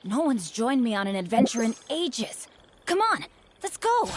No one's joined me on an adventure in ages. Come on, let's go!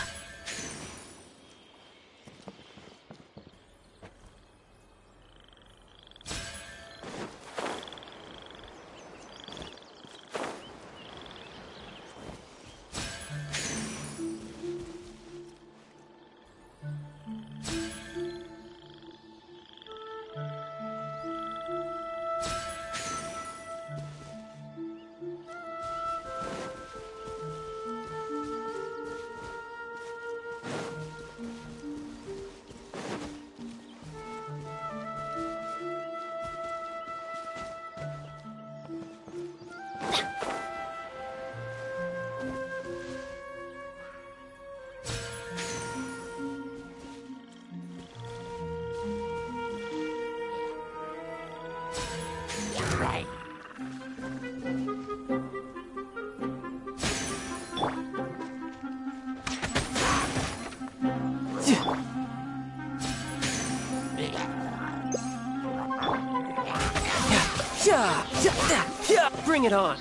Bring it on.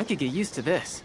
I could get used to this.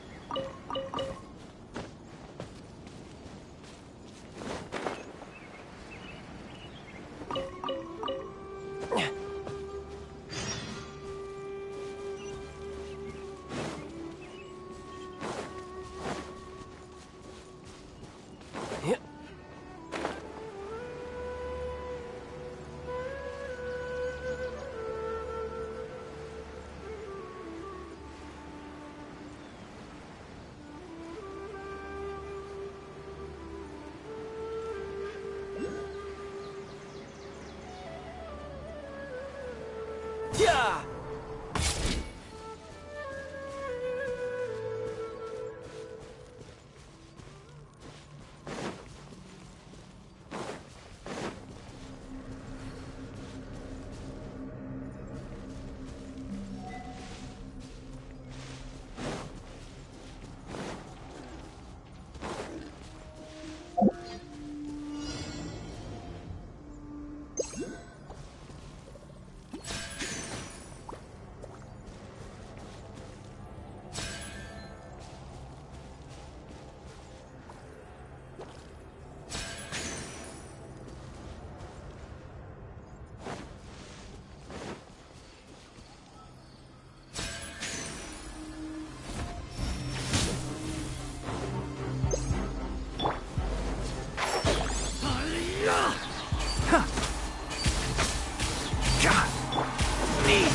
me.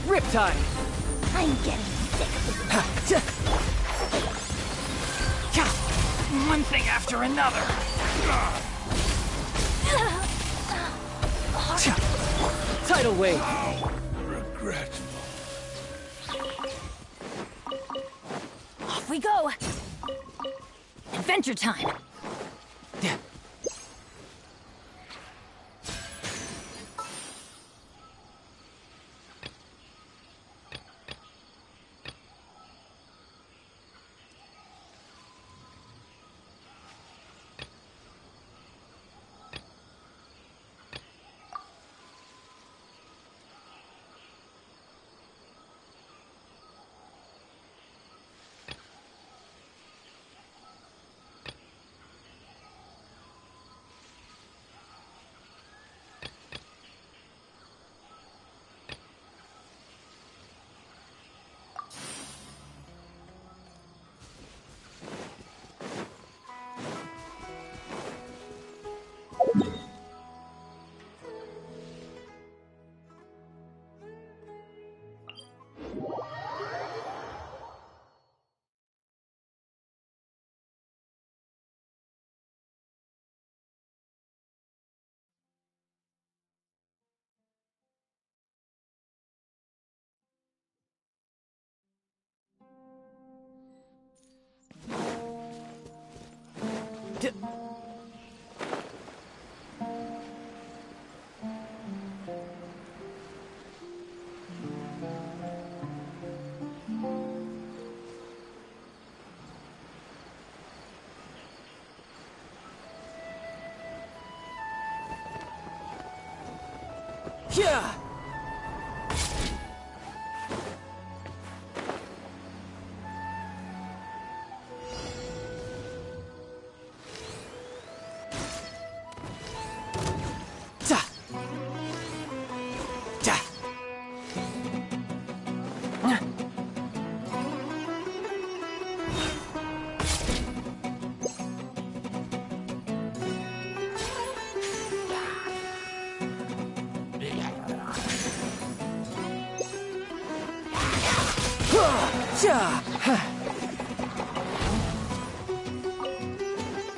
Riptide. I'm getting sick. One thing after another. Tidal wave. Regretful. Off we go. Adventure time. Yeah.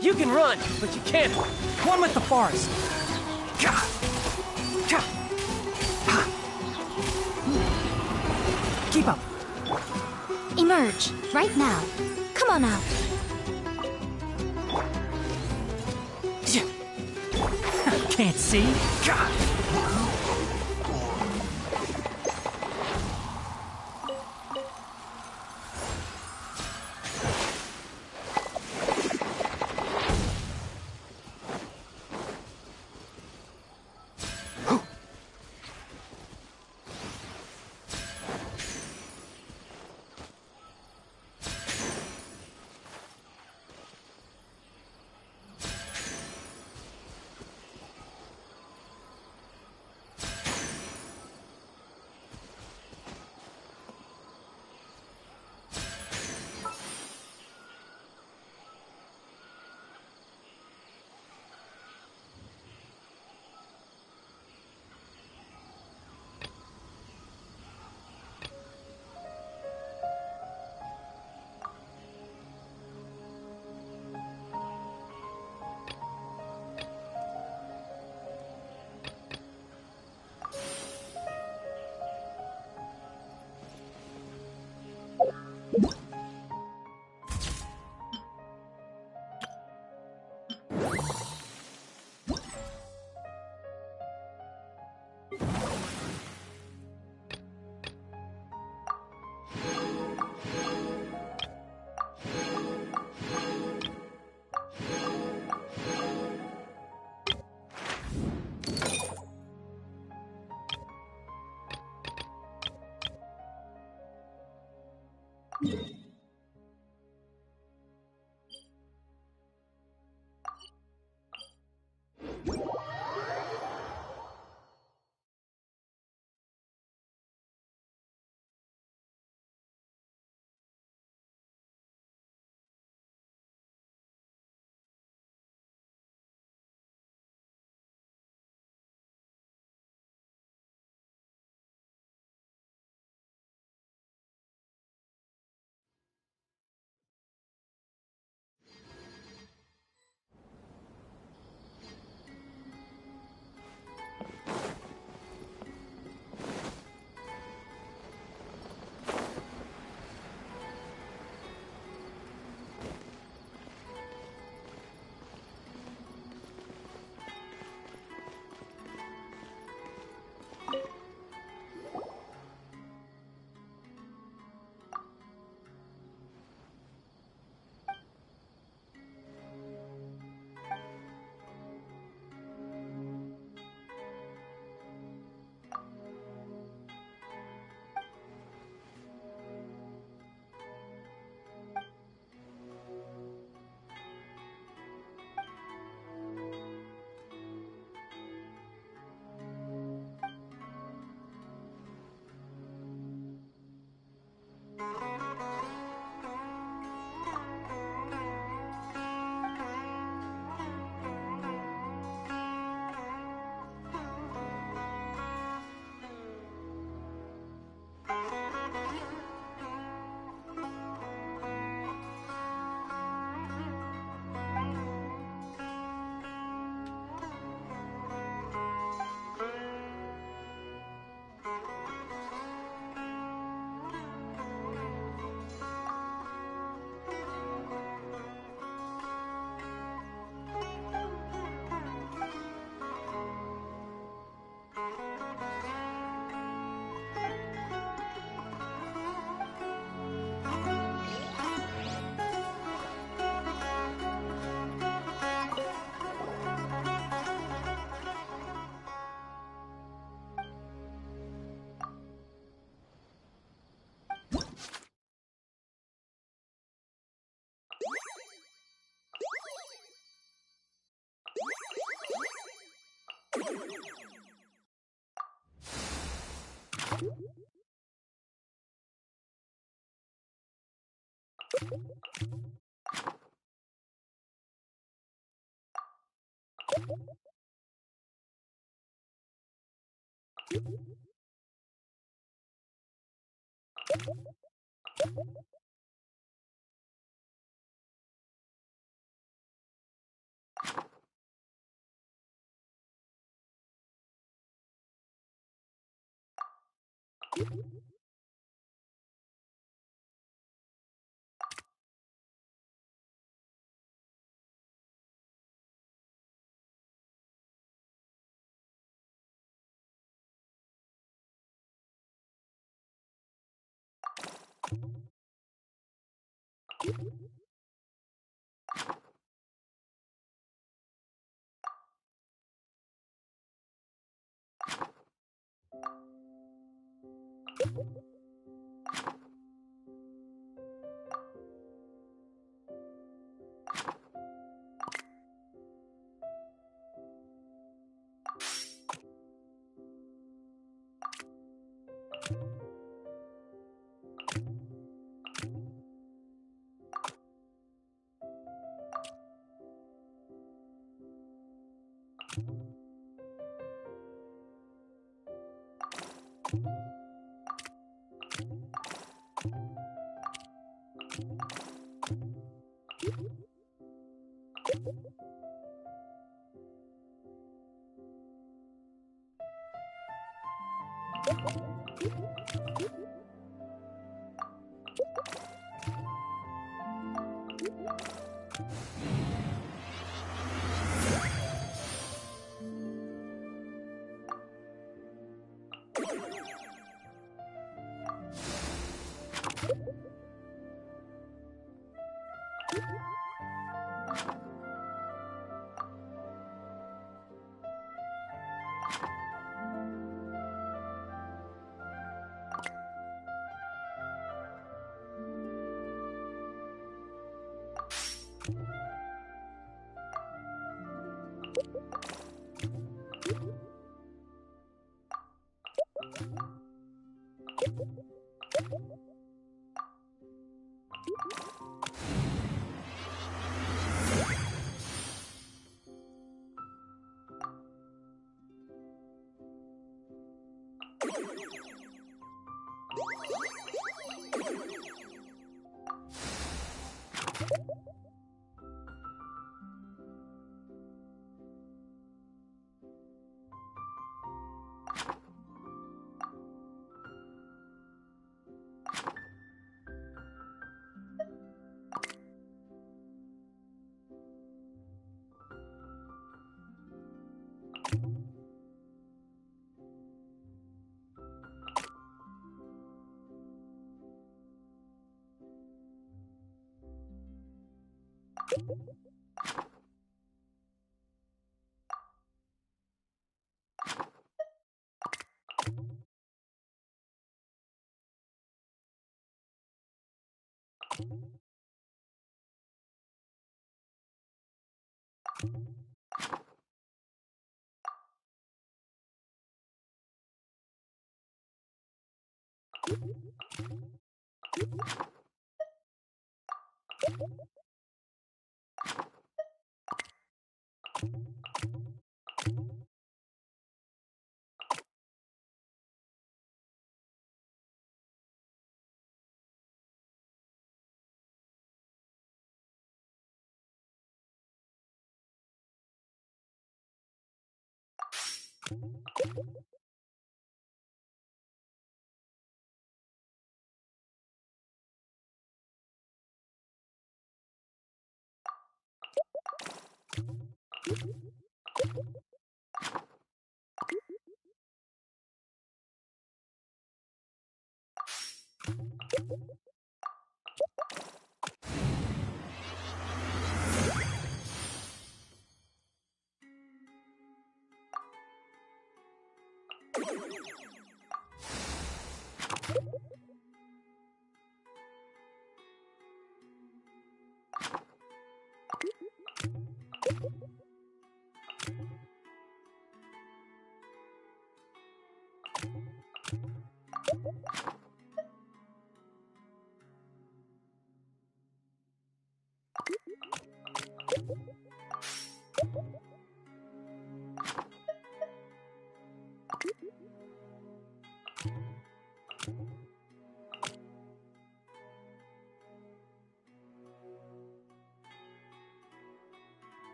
You can run, but you can't. One with the forest. Keep up. Emerge, right now. Come on out. Can't see.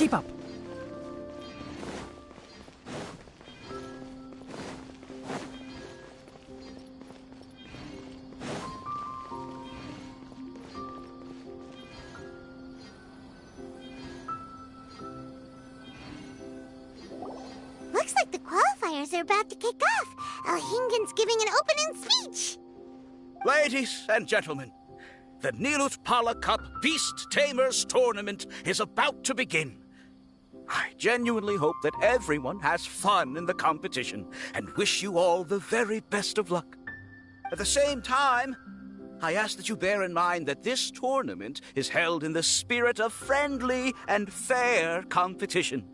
Keep up. Looks like the qualifiers are about to kick off. Alhingen's giving an opening speech. Ladies and gentlemen, the Nilut Pala Cup Beast Tamers Tournament is about to begin. I genuinely hope that everyone has fun in the competition and wish you all the very best of luck. At the same time, I ask that you bear in mind that this tournament is held in the spirit of friendly and fair competition.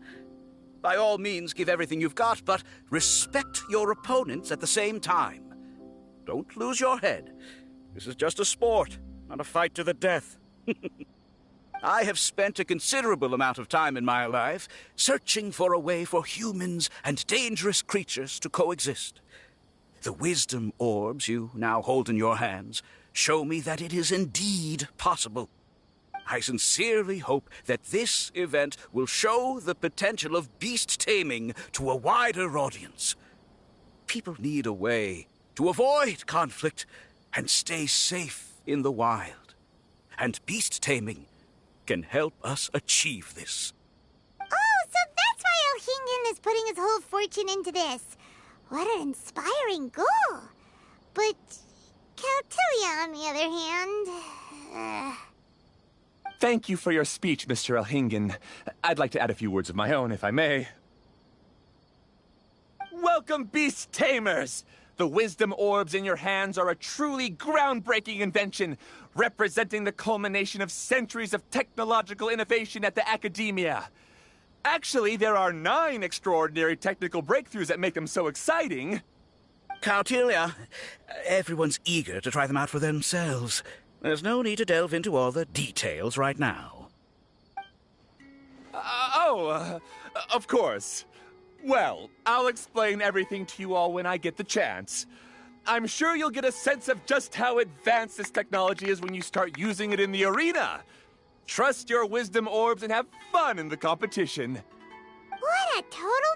By all means, give everything you've got, but respect your opponents at the same time. Don't lose your head. This is just a sport, not a fight to the death. I have spent a considerable amount of time in my life searching for a way for humans and dangerous creatures to coexist. The wisdom orbs you now hold in your hands show me that it is indeed possible. I sincerely hope that this event will show the potential of beast taming to a wider audience. People need a way to avoid conflict and stay safe in the wild. And beast taming can help us achieve this. Oh, so that's why Elhingen is putting his whole fortune into this. What an inspiring goal. But Caltilia, on the other hand... Thank you for your speech, Mr. Elhingen. I'd like to add a few words of my own, if I may. Welcome, Beast Tamers! The wisdom orbs in your hands are a truly groundbreaking invention, representing the culmination of centuries of technological innovation at the academia. Actually, there are 9 extraordinary technical breakthroughs that make them so exciting. Caltilia, everyone's eager to try them out for themselves. There's no need to delve into all the details right now. Of course. Well, I'll explain everything to you all when I get the chance. I'm sure you'll get a sense of just how advanced this technology is when you start using it in the arena. Trust your wisdom orbs and have fun in the competition. What a total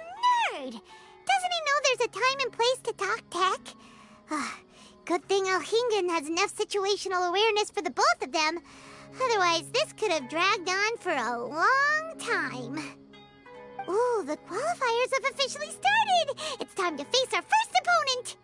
nerd! Doesn't he know there's a time and place to talk tech? Good thing Elhingen has enough situational awareness for the both of them. Otherwise, this could have dragged on for a long time. Ooh, the qualifiers have officially started! It's time to face our first opponent!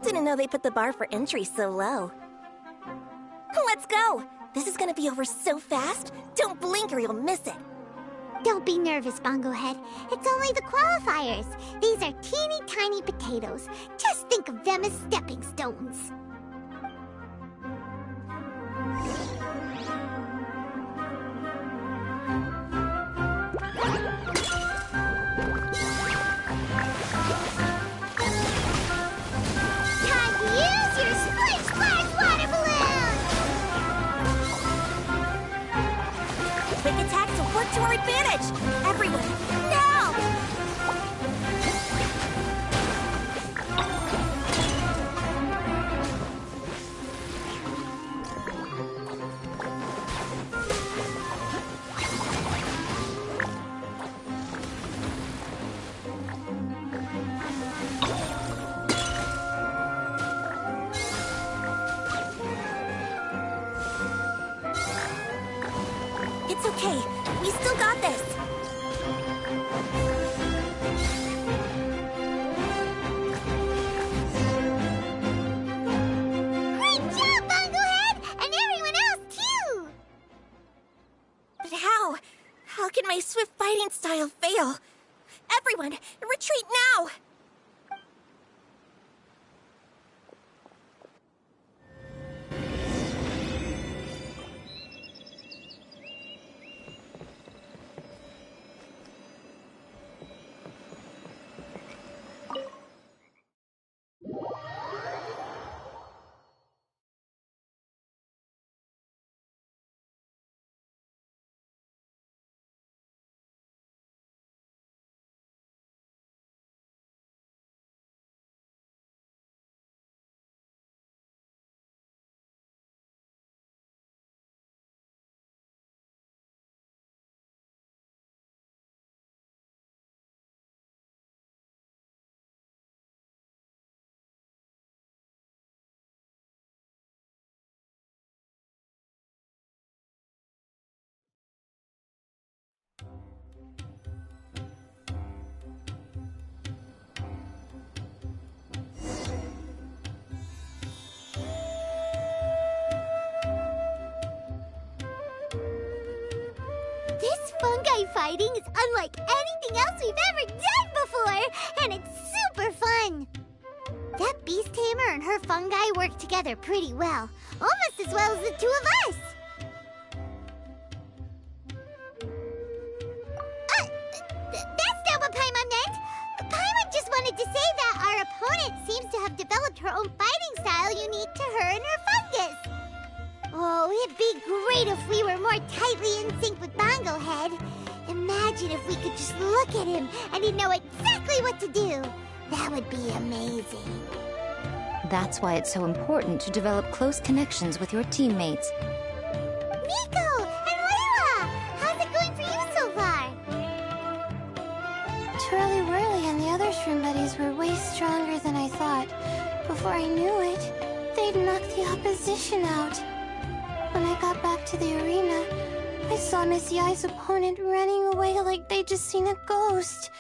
Didn't know they put the bar for entry so low. Let's go! This is gonna be over so fast, don't blink or you'll miss it. Don't be nervous, Bongo Head. It's only the qualifiers. These are teeny tiny potatoes. Just think of them as stepping stones. Time to use your splish splash water balloon! Quick attacks will work to our advantage! Everyone, now! It's okay. We still got this. Great job, Bongo Head! And everyone else, too! How can my swift fighting style fail? Everyone, retreat now! This fungi fighting is unlike anything else we've ever done before, and it's super fun. That beast tamer and her fungi work together pretty well, almost as well as the two of us. That's not what Paimon meant. Paimon just wanted to say that our opponent seems to have developed her own fighting style unique to her and her fungus. Oh, it'd be great if we were more tightly in sync with Bonglehead. Imagine if we could just look at him and he'd know exactly what to do. That would be amazing. That's why it's so important to develop close connections with your teammates. Nico and Layla! How's it going for you so far? Twirly Whirly and the other shroom buddies were way stronger than I thought. Before I knew it, they'd knocked the opposition out. When I got back to the arena, I saw Miss Yai's opponent running away like they'd just seen a ghost.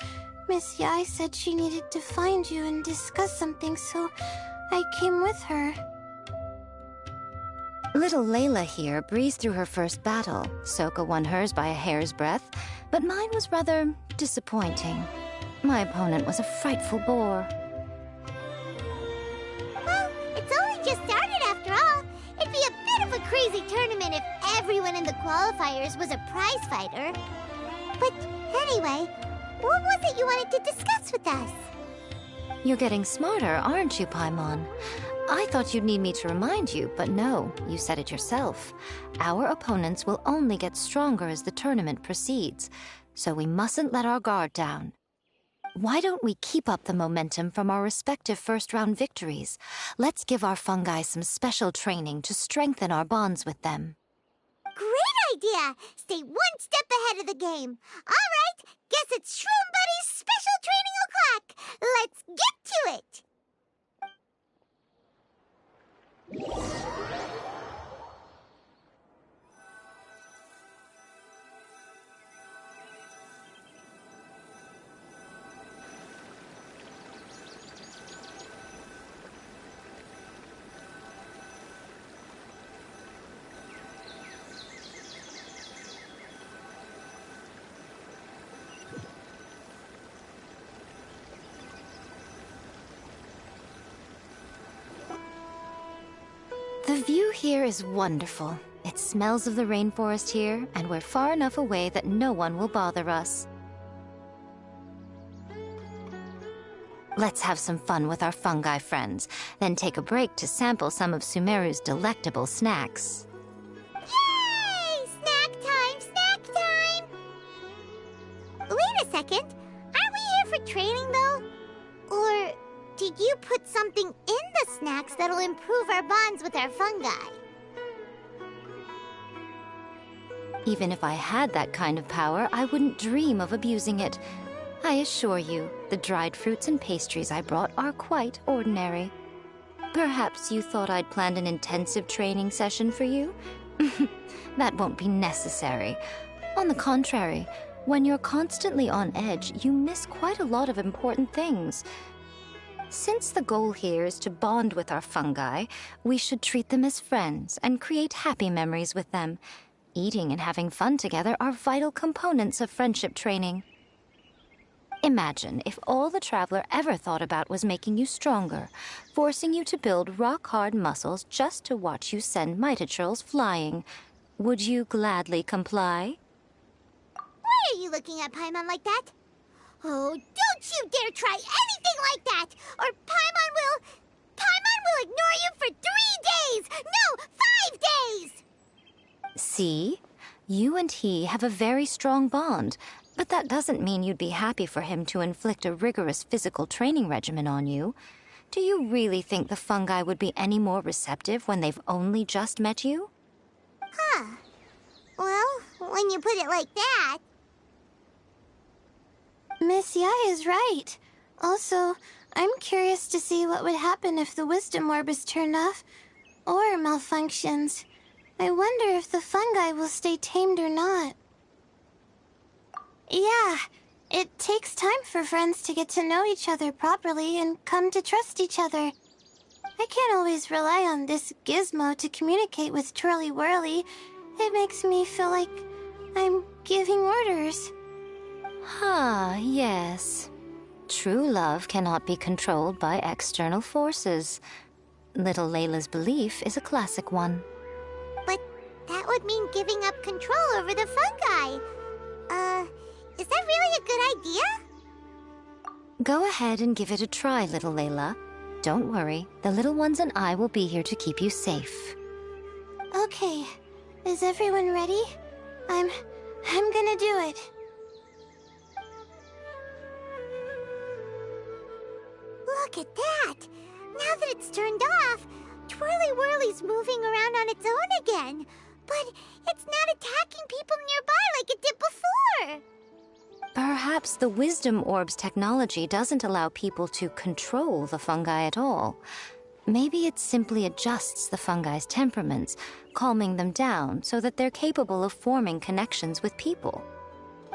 Miss Yai said she needed to find you and discuss something, so I came with her. Little Layla here breezed through her first battle. Soka won hers by a hair's breadth, but mine was rather disappointing. My opponent was a frightful bore. Well, it's only just started after all. It'd be a bit of a crazy tournament if everyone in the qualifiers was a prize fighter. But anyway, what was it you wanted to discuss with us? You're getting smarter, aren't you, Paimon? I thought you'd need me to remind you, but no, you said it yourself. Our opponents will only get stronger as the tournament proceeds, so we mustn't let our guard down. Why don't we keep up the momentum from our respective first-round victories? Let's give our fungi some special training to strengthen our bonds with them. Great idea! Stay one step ahead of the game. All right, guess it's Shroom Buddy's special training o'clock. Let's get to it! The view here is wonderful. It smells of the rainforest here, and we're far enough away that no one will bother us. Let's have some fun with our fungi friends, then take a break to sample some of Sumeru's delectable snacks. Yay! Snack time! Snack time! Wait a second. Aren't we here for training, though? Or did you put something in the snacks that'll improve our bonds with our fungi? Even if I had that kind of power, I wouldn't dream of abusing it. I assure you, the dried fruits and pastries I brought are quite ordinary. Perhaps you thought I'd planned an intensive training session for you? That won't be necessary. On the contrary, when you're constantly on edge, you miss quite a lot of important things. Since the goal here is to bond with our fungi, we should treat them as friends and create happy memories with them. Eating and having fun together are vital components of friendship training. Imagine if all the Traveler ever thought about was making you stronger, forcing you to build rock-hard muscles just to watch you send mitochurls flying. Would you gladly comply? Why are you looking at Paimon like that? Oh, don't you dare try anything like that! Or Paimon will ignore you for 3 days! No, 5 days! See? You and he have a very strong bond, but that doesn't mean you'd be happy for him to inflict a rigorous physical training regimen on you. Do you really think the fungi would be any more receptive when they've only just met you? Huh. Well, when you put it like that... Miss Yai is right. Also, I'm curious to see what would happen if the wisdom orb is turned off or malfunctions. I wonder if the fungi will stay tamed or not. Yeah, it takes time for friends to get to know each other properly and come to trust each other. I can't always rely on this gizmo to communicate with Twirly Whirly. It makes me feel like I'm giving orders. Ah, yes. True love cannot be controlled by external forces. Little Layla's belief is a classic one. But that would mean giving up control over the fungi. Is that really a good idea? Go ahead and give it a try, little Layla. Don't worry, the little ones and I will be here to keep you safe. Okay, is everyone ready? I'm gonna do it. Look at that! Now that it's turned off, Twirly Whirly's moving around on its own again. But it's not attacking people nearby like it did before. Perhaps the Wisdom Orb's technology doesn't allow people to control the fungi at all. Maybe it simply adjusts the fungi's temperaments, calming them down so that they're capable of forming connections with people.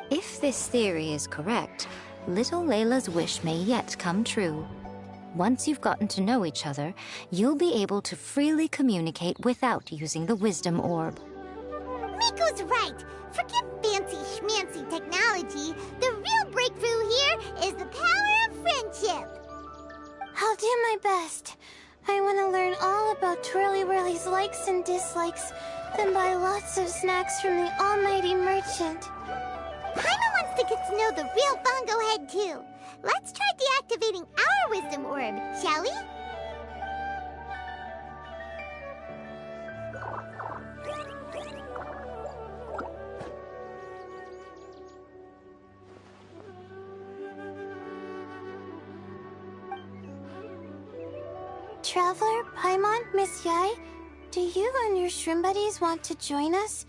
If this theory is correct, little Layla's wish may yet come true. Once you've gotten to know each other, you'll be able to freely communicate without using the Wisdom Orb. Miko's right. Forget fancy schmancy technology. The real breakthrough here is the power of friendship. I'll do my best. I want to learn all about Twirly Whirly's likes and dislikes, then buy lots of snacks from the almighty merchant. Paimon wants to get to know the real Bongo Head, too. Let's try deactivating our Wisdom Orb, shall we? Traveler, Paimon, Miss Yai, do you and your shrimp buddies want to join us?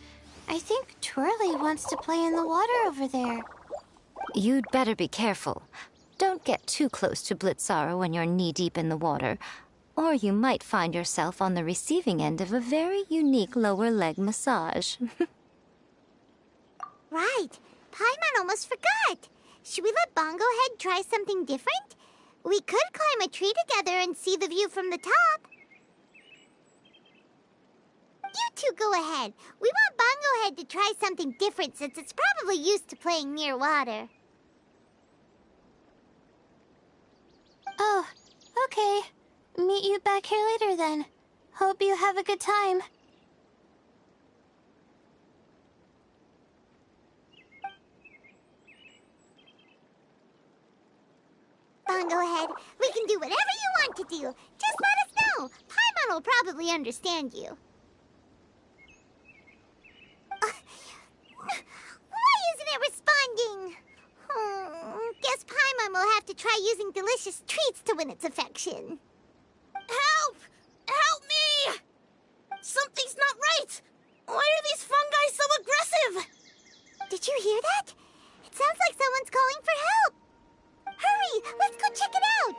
I think Twirly wants to play in the water over there. You'd better be careful. Don't get too close to Blitzara when you're knee-deep in the water, or you might find yourself on the receiving end of a very unique lower leg massage. Right. Paimon almost forgot. Should we let Bongo Head try something different? We could climb a tree together and see the view from the top. You two go ahead. We want Bongo Head to try something different since it's probably used to playing near water. Oh, okay. Meet you back here later then. Hope you have a good time. Bongo Head, we can do whatever you want to do. Just let us know. Paimon will probably understand you. Why isn't it responding? Guess Paimon will have to try using delicious treats to win its affection. Help! Help me! Something's not right! Why are these fungi so aggressive? Did you hear that? It sounds like someone's calling for help. Hurry! Let's go check it out!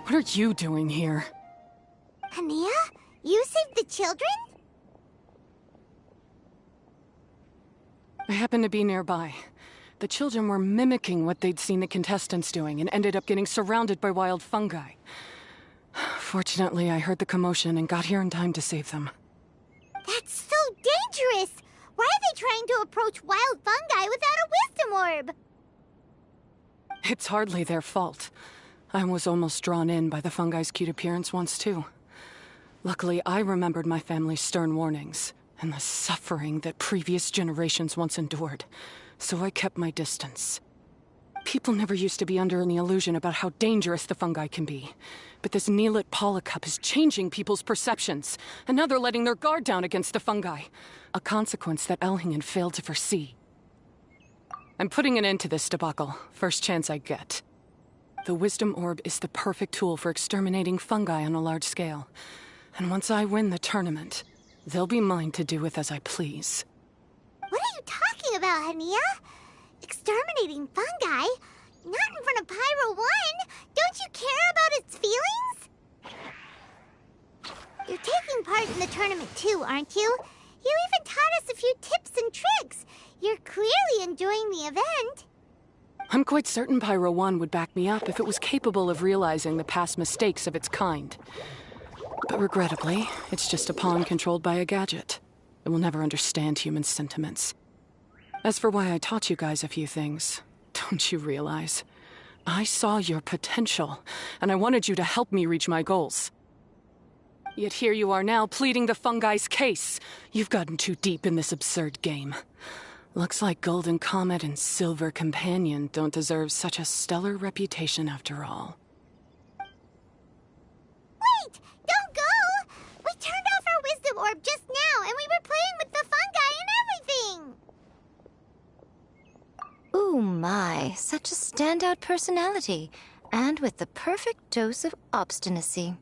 What are you doing here? Hania? You saved the children? I happened to be nearby. The children were mimicking what they'd seen the contestants doing and ended up getting surrounded by wild fungi. Fortunately, I heard the commotion and got here in time to save them. That's so dangerous! Why are they trying to approach wild fungi without a wisdom orb? It's hardly their fault. I was almost drawn in by the fungi's cute appearance once, too. Luckily, I remembered my family's stern warnings and the suffering that previous generations once endured, so I kept my distance. People never used to be under any illusion about how dangerous the fungi can be. But this Neelit polycup is changing people's perceptions, and now they're letting their guard down against the fungi. A consequence that Elhingen failed to foresee. I'm putting an end to this debacle, first chance I get. The Wisdom Orb is the perfect tool for exterminating fungi on a large scale. And once I win the tournament, they'll be mine to do with as I please. What are you talking about, Hania? Exterminating fungi? Not in front of Pyro 1! Don't you care about its feelings? You're taking part in the tournament too, aren't you? You even taught us a few tips and tricks. You're clearly enjoying the event. I'm quite certain Pyro 1 would back me up if it was capable of realizing the past mistakes of its kind. But regrettably, it's just a pawn controlled by a gadget. It will never understand human sentiments. As for why I taught you guys a few things, don't you realize? I saw your potential, and I wanted you to help me reach my goals. Yet here you are now pleading the fungi's case. You've gotten too deep in this absurd game. Looks like Golden Comet and Silver Companion don't deserve such a stellar reputation after all. Wait! Don't go! We turned off our wisdom orb just now, and we were playing with the fungi and everything! Ooh my, such a standout personality, and with the perfect dose of obstinacy.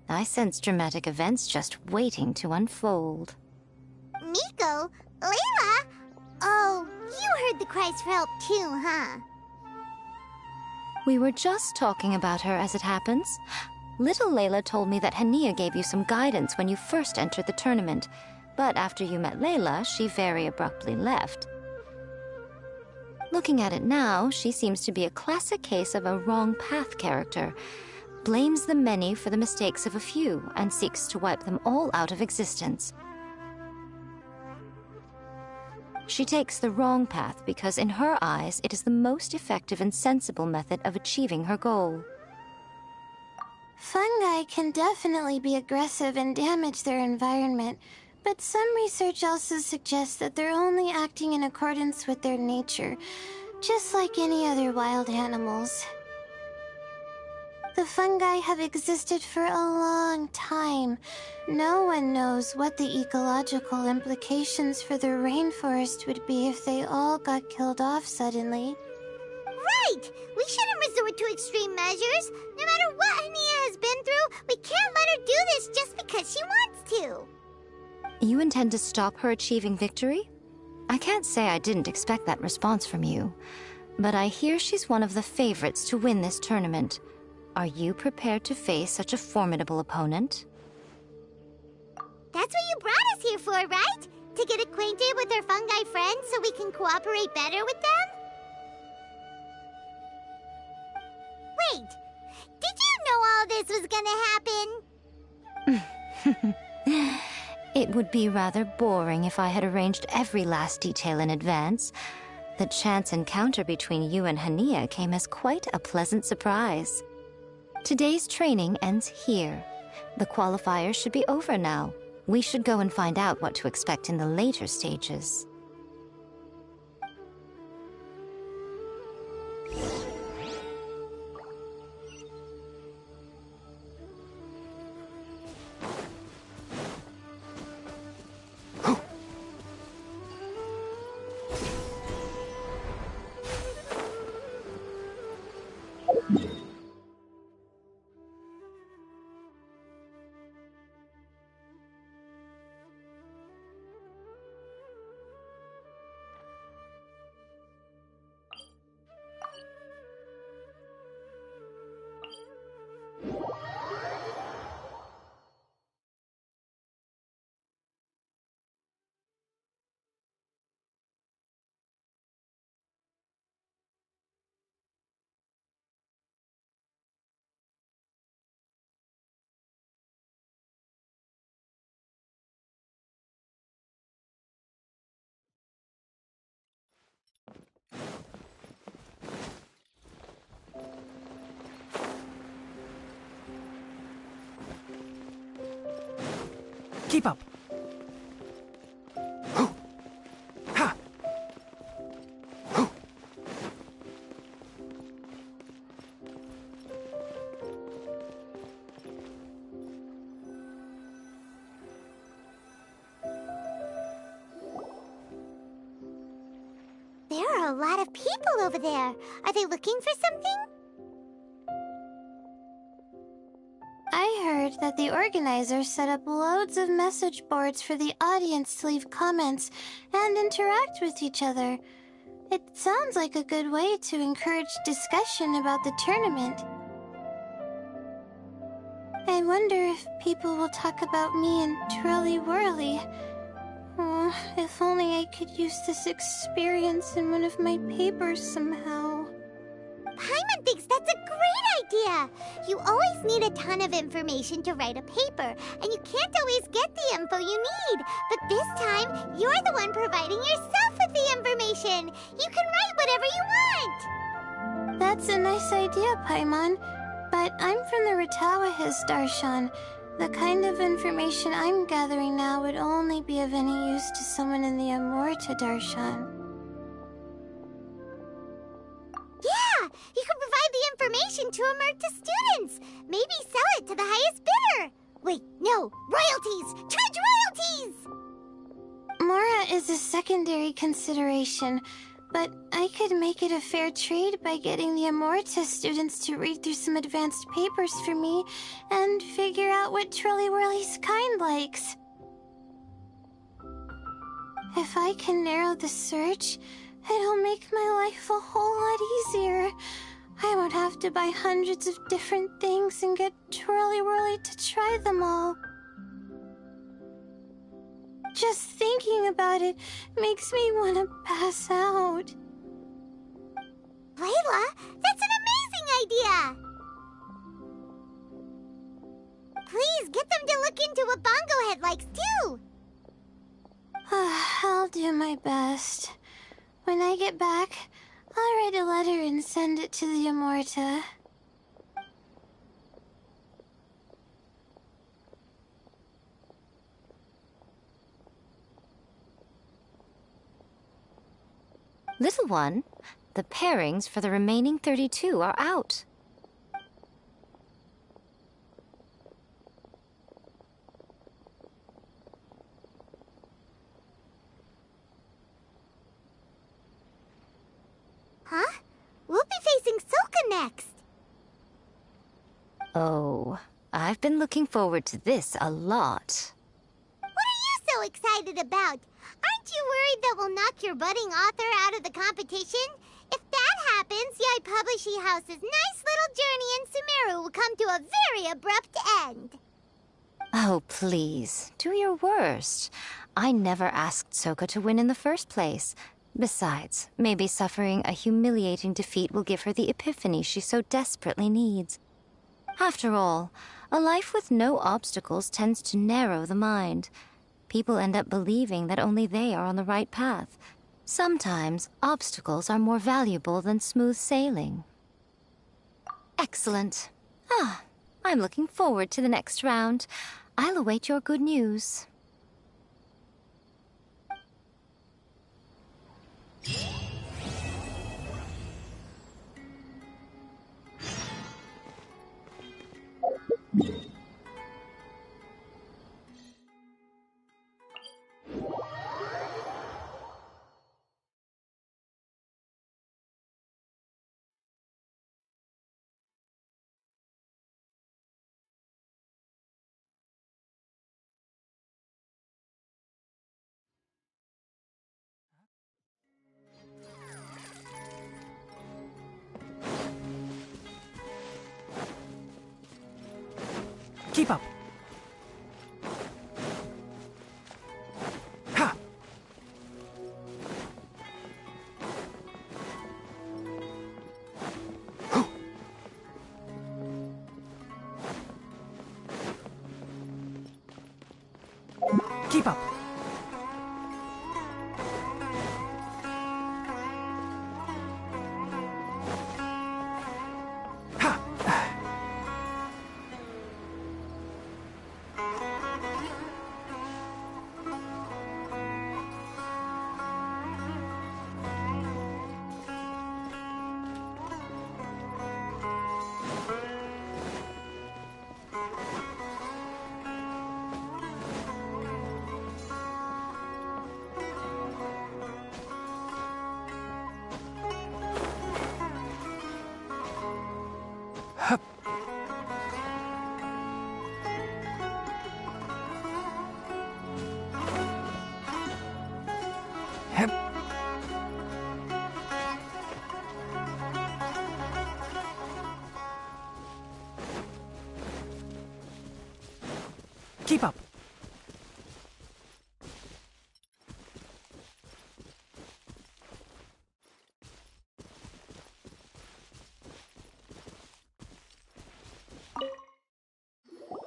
I sense dramatic events just waiting to unfold. Miko? Layla? Oh, you heard the cries for help too, huh? We were just talking about her as it happens. Little Layla told me that Hania gave you some guidance when you first entered the tournament, but after you met Layla, she very abruptly left. Looking at it now, she seems to be a classic case of a wrong path character. Blames the many for the mistakes of a few and seeks to wipe them all out of existence. She takes the wrong path because in her eyes it is the most effective and sensible method of achieving her goal. Fungi can definitely be aggressive and damage their environment, but some research also suggests that they're only acting in accordance with their nature, just like any other wild animals. The fungi have existed for a long time. No one knows what the ecological implications for the rainforest would be if they all got killed off suddenly. Right! We shouldn't resort to extreme measures. No matter what Hania has been through, we can't let her do this just because she wants to. You intend to stop her achieving victory? I can't say I didn't expect that response from you, but I hear she's one of the favorites to win this tournament. Are you prepared to face such a formidable opponent? That's what you brought us here for, right? To get acquainted with our fungi friends so we can cooperate better with them? Wait, did you know all this was gonna happen? It would be rather boring if I had arranged every last detail in advance. The chance encounter between you and Hania came as quite a pleasant surprise. Today's training ends here. The qualifiers should be over now. We should go and find out what to expect in the later stages. Keep up. Ha! There are a lot of people over there. Are they looking for something? I heard that the organizers set up loads of message boards for the audience to leave comments and interact with each other. It sounds like a good way to encourage discussion about the tournament. I wonder if people will talk about me and Twirly Whirly. Oh, if only I could use this experience in one of my papers somehow. Paimon thinks that's a great idea! You always need a ton of information to write a paper, and you can't always get the info you need. But this time, you're the one providing yourself with the information! You can write whatever you want! That's a nice idea, Paimon. But I'm from the Ratawahiz, Darshan. The kind of information I'm gathering now would only be of any use to someone in the Amorta, Darshan. Yeah! You can provide the information to Amurta students! Maybe sell it to the highest bidder! Wait, no! Royalties! Charge royalties! Mora is a secondary consideration, but I could make it a fair trade by getting the Amorta students to read through some advanced papers for me and figure out what Twirly Whirly's kind likes. If I can narrow the search, it'll make my life a whole lot easier. I won't have to buy hundreds of different things and get Twirly Whirly to try them all. Just thinking about it makes me want to pass out. Layla, that's an amazing idea! Please, get them to look into what Bongo Head likes, too! I'll do my best. When I get back, I'll write a letter and send it to the Amorta. Little one, the pairings for the remaining 32 are out. Huh? We'll be facing Soka next. Oh, I've been looking forward to this a lot. What are you so excited about? Aren't you worried that we'll knock your budding author out of the competition? If that happens, Yai Publishing House's nice little journey in Sumeru will come to a very abrupt end. Oh, please, do your worst. I never asked Soka to win in the first place. Besides, maybe suffering a humiliating defeat will give her the epiphany she so desperately needs. After all, a life with no obstacles tends to narrow the mind. People end up believing that only they are on the right path. Sometimes, obstacles are more valuable than smooth sailing. Excellent. I'm looking forward to the next round. I'll await your good news. Keep up. Ha! Keep up. Keep up.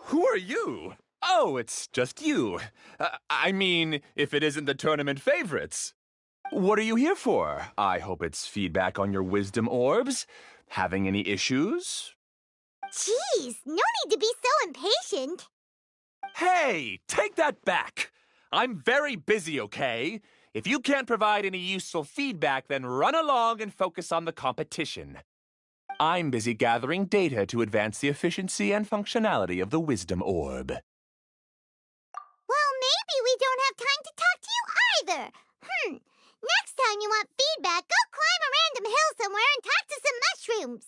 Who are you? Oh, it's just you. I mean, if it isn't the tournament favorites. What are you here for? I hope it's feedback on your wisdom orbs. Having any issues? Jeez, no need to be so impatient. Hey, take that back. I'm very busy, okay? If you can't provide any useful feedback, then run along and focus on the competition. I'm busy gathering data to advance the efficiency and functionality of the wisdom orb. Well, maybe we don't have time to talk to you either. Next time you want feedback, go climb a random hill somewhere and talk to some mushrooms.